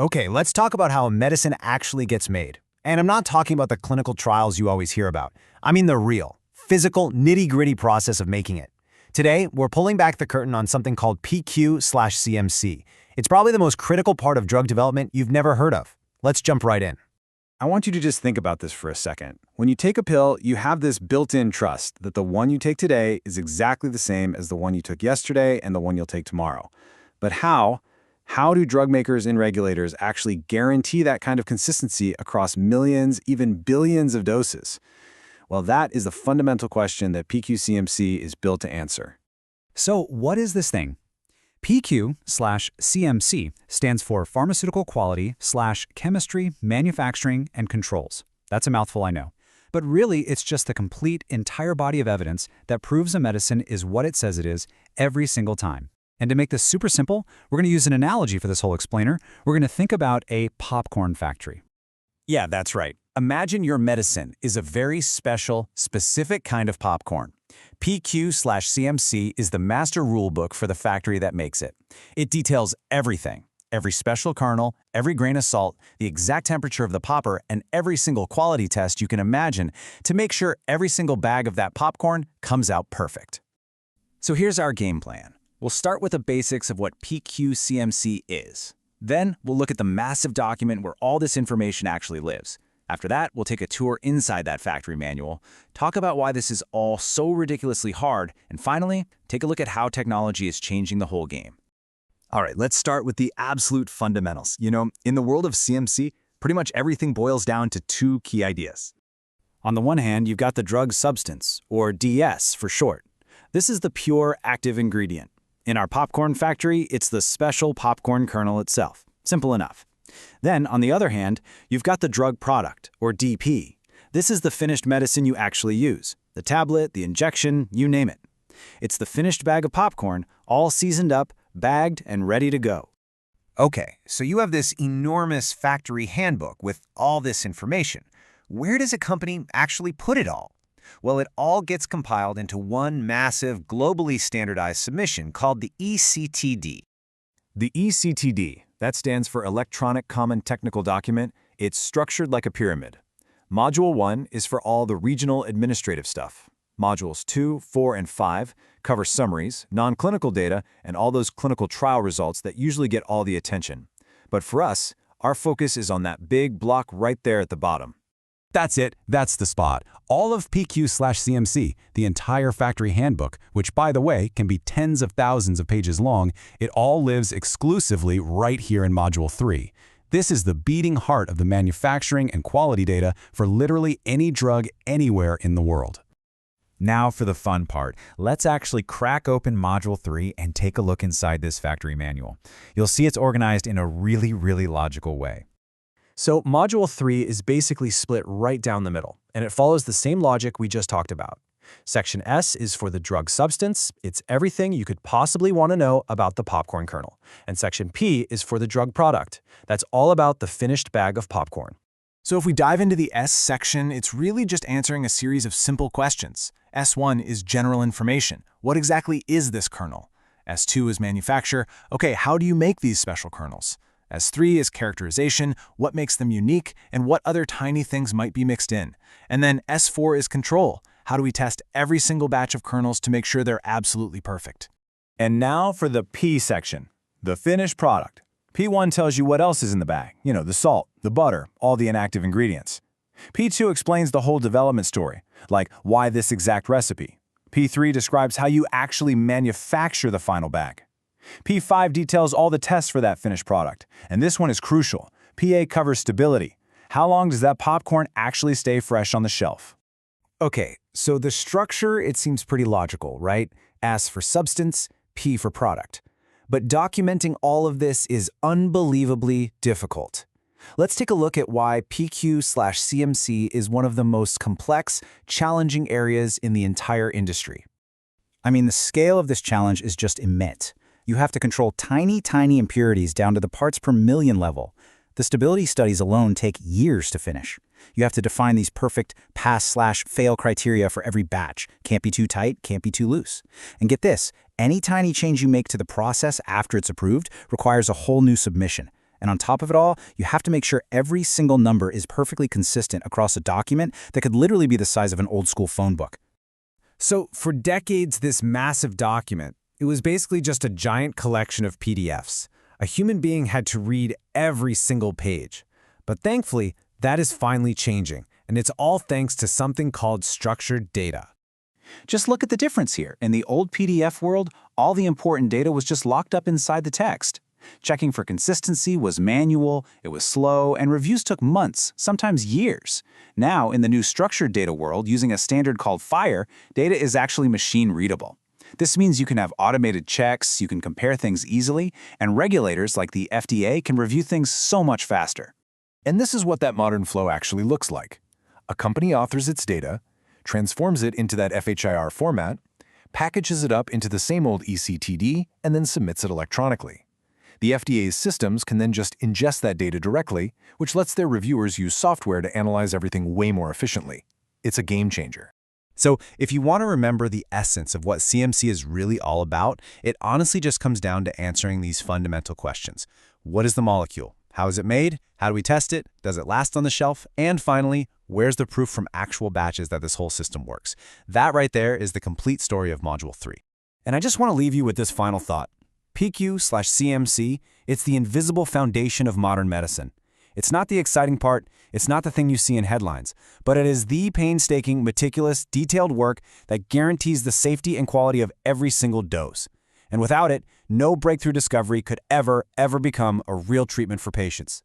Okay, let's talk about how a medicine actually gets made. And I'm not talking about the clinical trials you always hear about. I mean the real, physical, nitty-gritty process of making it. Today, we're pulling back the curtain on something called PQ/CMC. It's probably the most critical part of drug development you've never heard of. Let's jump right in. I want you to just think about this for a second. When you take a pill, you have this built-in trust that the one you take today is exactly the same as the one you took yesterday and the one you'll take tomorrow. But how do drug makers and regulators actually guarantee that kind of consistency across millions, even billions of doses? Well, that is the fundamental question that PQ/CMC is built to answer. So what is this thing? PQ/CMC stands for Pharmaceutical Quality/Chemistry, Manufacturing, and Controls. That's a mouthful, I know. But really, it's just the complete, entire body of evidence that proves a medicine is what it says it is every single time. And to make this super simple, we're going to use an analogy for this whole explainer. We're going to think about a popcorn factory. Yeah, that's right. Imagine your medicine is a very special, specific kind of popcorn. PQ/CMC is the master rule book for the factory that makes it. It details everything, every special kernel, every grain of salt, the exact temperature of the popper, and every single quality test you can imagine to make sure every single bag of that popcorn comes out perfect. So here's our game plan. We'll start with the basics of what PQ/CMC is. Then we'll look at the massive document where all this information actually lives. After that, we'll take a tour inside that factory manual, talk about why this is all so ridiculously hard, and finally, take a look at how technology is changing the whole game. All right, let's start with the absolute fundamentals. In the world of CMC, pretty much everything boils down to two key ideas. On the one hand, you've got the drug substance, or DS for short. This is the pure active ingredient. In our popcorn factory, it's the special popcorn kernel itself. Simple enough. Then, on the other hand, you've got the drug product, or DP. This is the finished medicine you actually use. The tablet, the injection, you name it. It's the finished bag of popcorn, all seasoned up, bagged, and ready to go. Okay, so you have this enormous factory handbook with all this information. Where does a company actually put it all? Well, it all gets compiled into one massive, globally standardized submission called the ECTD. The ECTD, that stands for Electronic Common Technical Document. It's structured like a pyramid. Module 1 is for all the regional administrative stuff. Modules 2, 4, and 5 cover summaries, non-clinical data, and all those clinical trial results that usually get all the attention. But for us, our focus is on that big block right there at the bottom. That's it. That's the spot. All of PQ/CMC, the entire factory handbook, which, by the way, can be tens of thousands of pages long, it all lives exclusively right here in Module 3. This is the beating heart of the manufacturing and quality data for literally any drug anywhere in the world. Now for the fun part. Let's actually crack open Module 3 and take a look inside this factory manual. You'll see it's organized in a really logical way. So Module 3 is basically split right down the middle, and it follows the same logic we just talked about. Section S is for the drug substance. It's everything you could possibly want to know about the popcorn kernel. And Section P is for the drug product. That's all about the finished bag of popcorn. So if we dive into the S section, it's really just answering a series of simple questions. S1 is general information. What exactly is this kernel? S2 is manufacture. Okay, how do you make these special kernels? S3 is characterization, what makes them unique, and what other tiny things might be mixed in. And then S4 is control. How do we test every single batch of kernels to make sure they're absolutely perfect? And now for the P section, the finished product. P1 tells you what else is in the bag. The salt, the butter, all the inactive ingredients. P2 explains the whole development story, like why this exact recipe. P3 describes how you actually manufacture the final bag. P5 details all the tests for that finished product. And this one is crucial. PA covers stability. How long does that popcorn actually stay fresh on the shelf? Okay, so the structure, it seems pretty logical, right? S for substance, P for product. But documenting all of this is unbelievably difficult. Let's take a look at why PQ/CMC is one of the most complex, challenging areas in the entire industry. I mean, the scale of this challenge is just immense. You have to control tiny impurities down to the parts per million level. The stability studies alone take years to finish. You have to define these perfect pass/fail criteria for every batch. Can't be too tight, can't be too loose. And get this, any tiny change you make to the process after it's approved requires a whole new submission. And on top of it all, you have to make sure every single number is perfectly consistent across a document that could literally be the size of an old-school phone book. So for decades, this massive document, it was basically just a giant collection of PDFs. A human being had to read every single page. But thankfully, that is finally changing, and it's all thanks to something called structured data. Just look at the difference here. In the old PDF world, all the important data was just locked up inside the text. Checking for consistency was manual, it was slow, and reviews took months, sometimes years. Now, in the new structured data world, using a standard called FHIR, data is actually machine-readable. This means you can have automated checks, you can compare things easily, and regulators like the FDA can review things so much faster. And this is what that modern flow actually looks like. A company authors its data, transforms it into that FHIR format, packages it up into the same old ECTD, and then submits it electronically. The FDA's systems can then just ingest that data directly, which lets their reviewers use software to analyze everything way more efficiently. It's a game changer. So if you want to remember the essence of what CMC is really all about, it honestly just comes down to answering these fundamental questions. What is the molecule? How is it made? How do we test it? Does it last on the shelf? And finally, where's the proof from actual batches that this whole system works? That right there is the complete story of Module 3. And I just want to leave you with this final thought. PQ/CMC, it's the invisible foundation of modern medicine. It's not the exciting part, it's not the thing you see in headlines, but it is the painstaking, meticulous, detailed work that guarantees the safety and quality of every single dose. And without it, no breakthrough discovery could ever become a real treatment for patients.